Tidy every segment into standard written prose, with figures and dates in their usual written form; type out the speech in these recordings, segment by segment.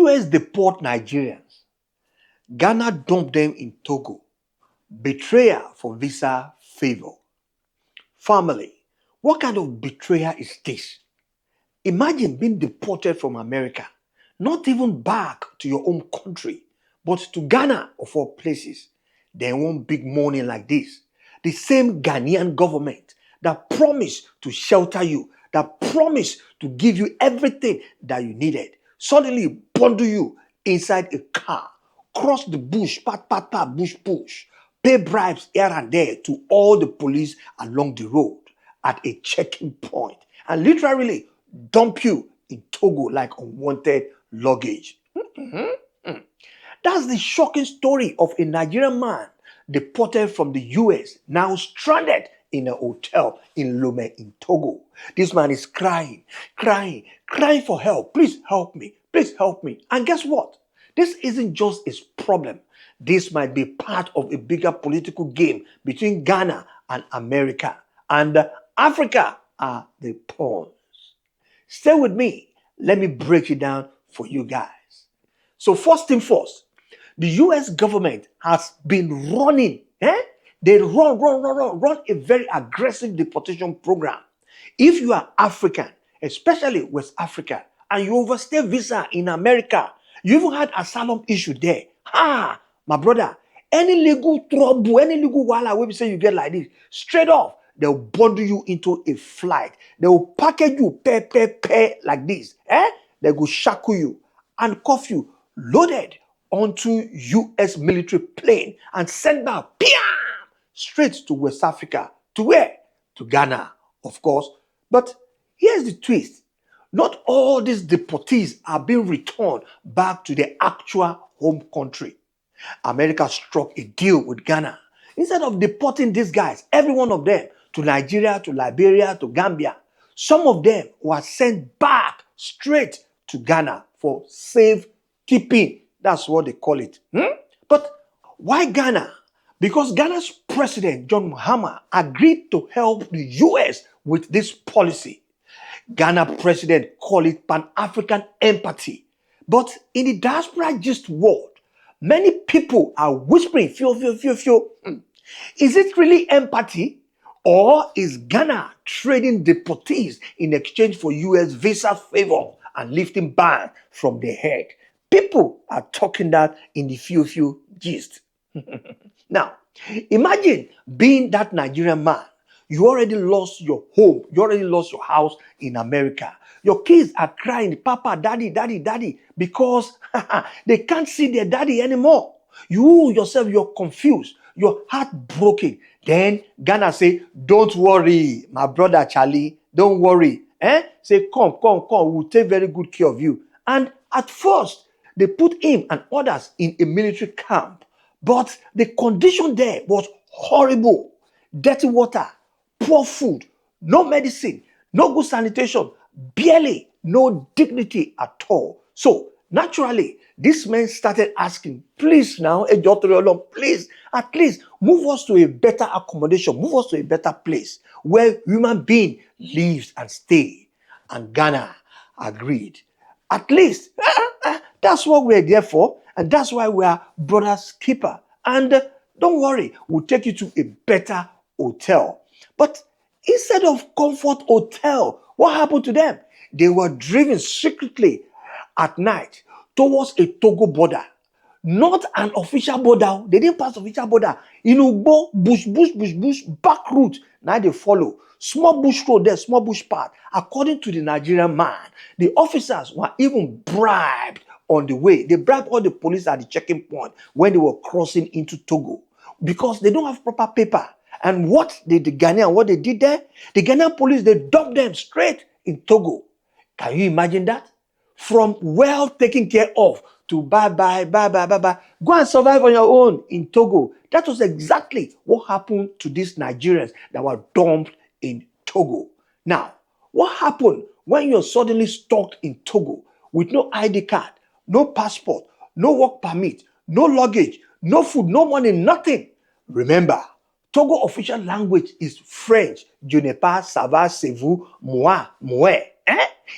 US deport Nigerians. Ghana dump them in Togo. Betrayal for visa favor. Family, what kind of betrayal is this? Imagine being deported from America, not even back to your own country, but to Ghana of all places. Then one big morning like this, the same Ghanaian government that promised to shelter you, that promised to give you everything that you needed, suddenly bundle you inside a car, cross the bush, bush, pay bribes here and there to all the police along the road at a checking point, and literally dump you in Togo like unwanted luggage. That's the shocking story of a Nigerian man deported from the US, now stranded in a hotel in Lomé in Togo. This man is crying for help. Please help me. Please help me. And guess what? This isn't just his problem. This might be part of a bigger political game between Ghana and America. And Africa are the pawns. Stay with me. Let me break it down for you guys. So first thing first, the US government has been running. They run a very aggressive deportation program. If you are African, especially West Africa, and you overstay visa in America, you even had asylum issue there. My brother, any legal trouble, any legal wahala wey be say you get like this, straight off, they'll bundle you into a flight. They will package you like this. They go shackle you and cuff you, loaded onto US military plane and send back straight to West Africa. To where? To Ghana, of course. But here's the twist. Not all these deportees are being returned back to their actual home country. America struck a deal with Ghana. Instead of deporting these guys, every one of them, to Nigeria, to Liberia, to Gambia, some of them were sent back straight to Ghana for safekeeping. That's what they call it. But why Ghana? Because Ghana's president, John Mahama, agreed to help the US with this policy. Ghana president called it Pan-African empathy. But in the diaspora gist world, many people are whispering, feel. Is it really empathy? Or is Ghana trading deportees in exchange for US visa favor and lifting ban from their head? People are talking that in the few gist. Now, imagine being that Nigerian man. You already lost your home. You already lost your house in America. Your kids are crying, Papa, Daddy, because they can't see their daddy anymore. You yourself, you're confused. You're heartbroken. Then Ghana say, don't worry, my brother Charlie, don't worry. Say, come, we'll take very good care of you. And at first, they put him and others in a military camp. But the condition there was horrible. Dirty water, poor food, no medicine, no good sanitation, barely no dignity at all. So naturally, this man started asking, please now, please, at least move us to a better accommodation, move us to a better place where human being lives and stay. And Ghana agreed. At least, that's what we're there for. And that's why we are brothers keeper. And don't worry, we'll take you to a better hotel. But instead of comfort hotel, what happened to them? They were driven secretly at night towards a Togo border. Not an official border. They didn't pass official border. Go bush, back route. Now they follow. Small bush road there, small bush path. According to the Nigerian man, the officers were even bribed on the way. They bribed all the police at the checking point when they were crossing into Togo because they don't have proper paper. And what did the Ghanaian, what they did there? The Ghanaian police, they dumped them straight in Togo. Can you imagine that? From well taken care of to bye. Go and survive on your own in Togo. That was exactly what happened to these Nigerians that were dumped in Togo. Now, what happened when you're suddenly stuck in Togo with no ID card, no passport, no work permit, no luggage, no food, no money, nothing? Remember, Togo official language is French. Je ne pas, ça va, c'est vous, moi, moi.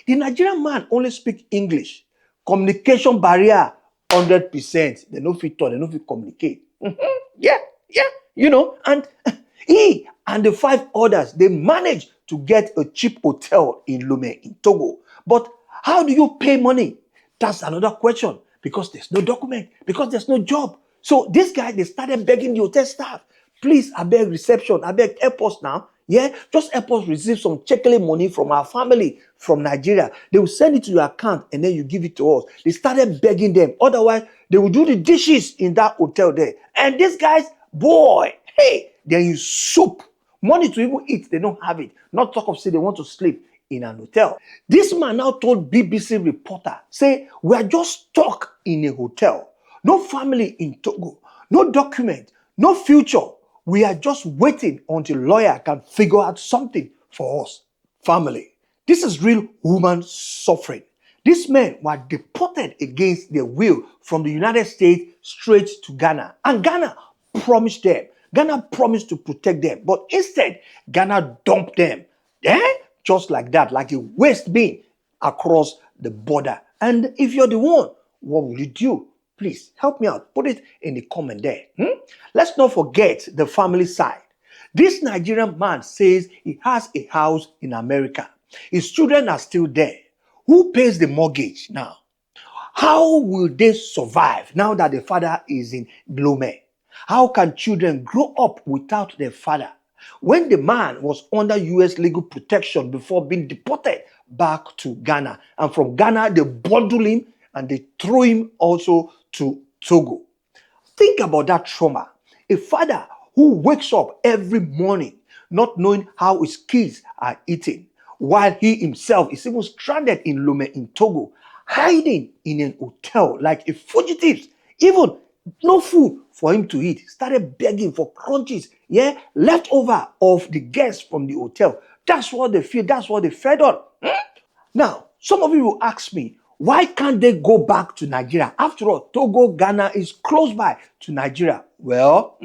The Nigerian man only speaks English. Communication barrier, 100%. They no fit talk, they no fit communicate. Yeah, yeah, and he and the 5 others, they managed to get a cheap hotel in Lomé in Togo. But how do you pay money? That's another question. Because there's no document, because there's no job. So this guy, they started begging the hotel staff, please, I beg reception, I beg help us now. Yeah, just help us receive some checkly money from our family from Nigeria. They will send it to your account and then you give it to us. They started begging them. Otherwise, they will do the dishes in that hotel there. And these guys, boy, hey, they're in soup. Money to even eat, they don't have it. Not talk of say they want to sleep in an hotel. This man now told BBC reporter, say, we are just stuck in a hotel. No family in Togo, no document, no future. We are just waiting until lawyer can figure out something for us. Family. This is real human suffering. These men were deported against their will from the United States straight to Ghana. And Ghana promised them. Ghana promised to protect them. But instead, Ghana dumped them. Just like that, like a waste bin across the border. And if you're the one, what will you do? Please help me out. Put it in the comment there. Let's not forget the family side. This Nigerian man says he has a house in America. His children are still there. Who pays the mortgage now? How will they survive now that the father is in Lomé? How can children grow up without their father? When the man was under U.S. legal protection before being deported back to Ghana. And from Ghana, they bundle him and they throw him also to Togo. Think about that trauma. A father who wakes up every morning not knowing how his kids are eating, while he himself is even stranded in Lomé in Togo, hiding in an hotel like a fugitive, even no food for him to eat, started begging for crunches, leftover of the guests from the hotel. That's what they feel, that's what they fed on. Now, some of you will ask me, why can't they go back to Nigeria? After all, Togo, Ghana is close by to Nigeria. Well,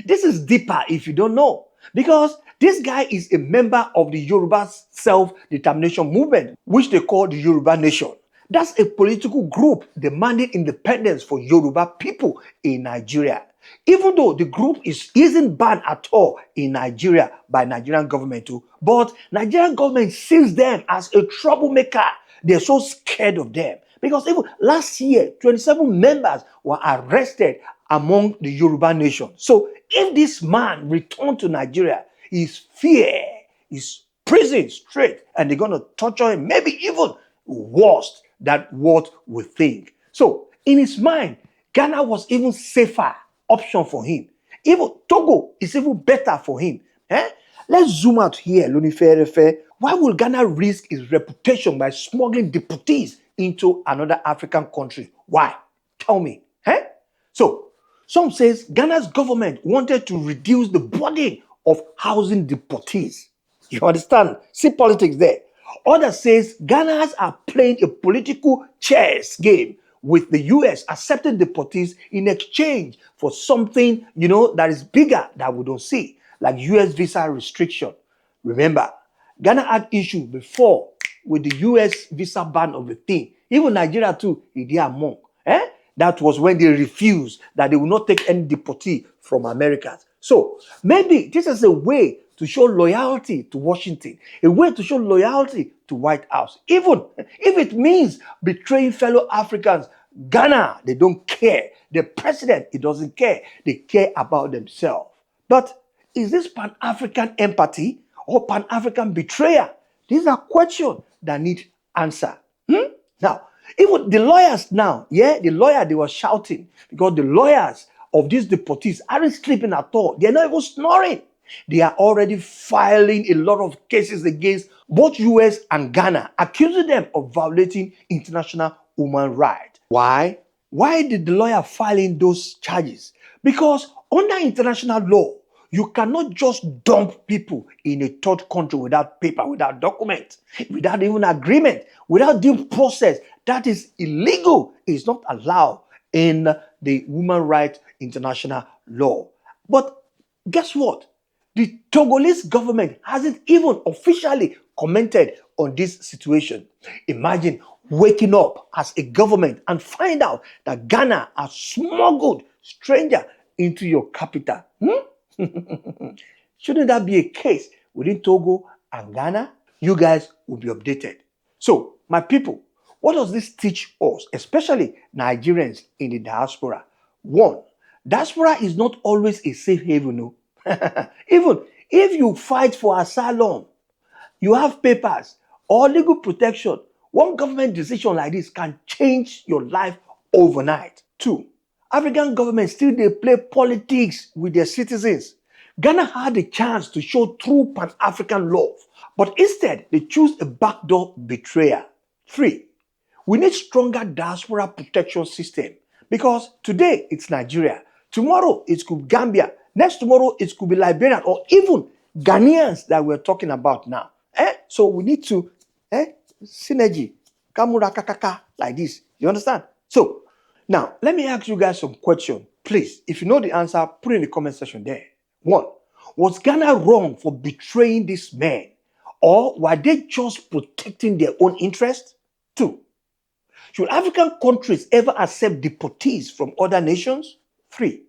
this is deeper if you don't know. Because this guy is a member of the Yoruba self-determination movement, which they call the Yoruba Nation. That's a political group demanding independence for Yoruba people in Nigeria. Even though the group isn't banned at all in Nigeria by Nigerian government too, but Nigerian government sees them as a troublemaker. They're so scared of them. Because even last year, 27 members were arrested among the Yoruba nation. So if this man returned to Nigeria, his fear is prison straight, and they're going to torture him, maybe even worse than what we think. So in his mind, Ghana was even safer option for him. Even Togo is even better for him. Let's zoom out here, Luniferefe. Why will Ghana risk its reputation by smuggling deportees into another African country? Why? Tell me. So, some says Ghana's government wanted to reduce the burden of housing deportees. You understand? See politics there. Others says Ghanaians are playing a political chess game with the US accepting deportees in exchange for something, that is bigger that we don't see, like US visa restriction. Remember, Ghana had issue before with the US visa ban of the thing. Even Nigeria too, they are among. That was when they refused that they will not take any deportee from Americans. So maybe this is a way to show loyalty to Washington, a way to show loyalty to White House. Even if it means betraying fellow Africans, Ghana, they don't care. The president, he doesn't care. They care about themselves. But is this Pan-African empathy or Pan-African betrayal? These are questions that need answer. Now, even the lawyers now, the lawyer, they were shouting because the lawyers of these deportees aren't sleeping at all. They're not even snoring. They are already filing a lot of cases against both US and Ghana, accusing them of violating international human rights. Why? Why did the lawyer file in those charges? Because under international law, you cannot just dump people in a third country without paper, without document, without even agreement, without due process. That is illegal. It's not allowed in the human rights international law. But guess what? The Togolese government hasn't even officially commented on this situation. Imagine waking up as a government and find out that Ghana has smuggled stranger into your capital? Shouldn't that be a case within Togo and Ghana? You guys will be updated. So, my people, what does this teach us, especially Nigerians in the diaspora? One, diaspora is not always a safe haven. No? Even if you fight for asylum, you have papers or legal protection, one government decision like this can change your life overnight. Two, African governments still they play politics with their citizens. Ghana had a chance to show true Pan-African love, but instead they choose a backdoor betrayal. Three, we need stronger diaspora protection system because today it's Nigeria, tomorrow it could be Gambia, next tomorrow it could be Liberian or even Ghanaians that we're talking about now. So we need to synergy, kamura kakaka, like this. You understand? So now let me ask you guys some questions. Please, if you know the answer, put it in the comment section there. One, was Ghana wrong for betraying this man? Or were they just protecting their own interest? Two, should African countries ever accept deportees from other nations? Three,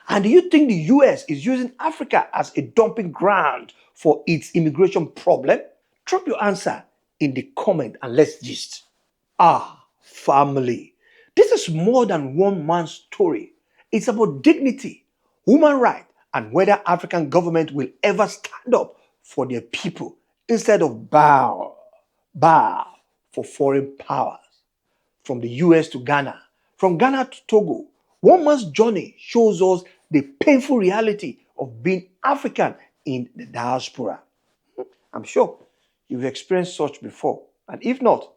and do you think the US is using Africa as a dumping ground for its immigration problem? Drop your answer in the comment and let's gist. Family. This is more than one man's story. It's about dignity, human rights, and whether African government will ever stand up for their people instead of bow for foreign powers. From the US to Ghana, from Ghana to Togo, one man's journey shows us the painful reality of being African in the diaspora. I'm sure you've experienced such before. And if not,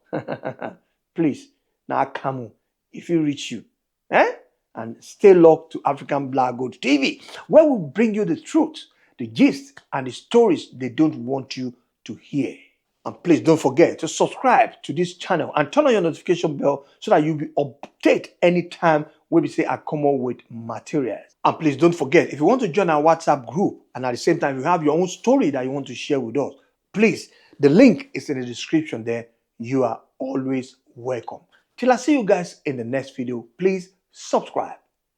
please, now come if you reach you. And stay locked to African Black Gold TV, where we bring you the truth, the gist, and the stories they don't want you to hear. And please don't forget to subscribe to this channel and turn on your notification bell so that you'll be updated anytime we say I come up with materials. And please don't forget, if you want to join our WhatsApp group and at the same time you have your own story that you want to share with us, please, the link is in the description there. You are always welcome. Till I see you guys in the next video, please subscribe.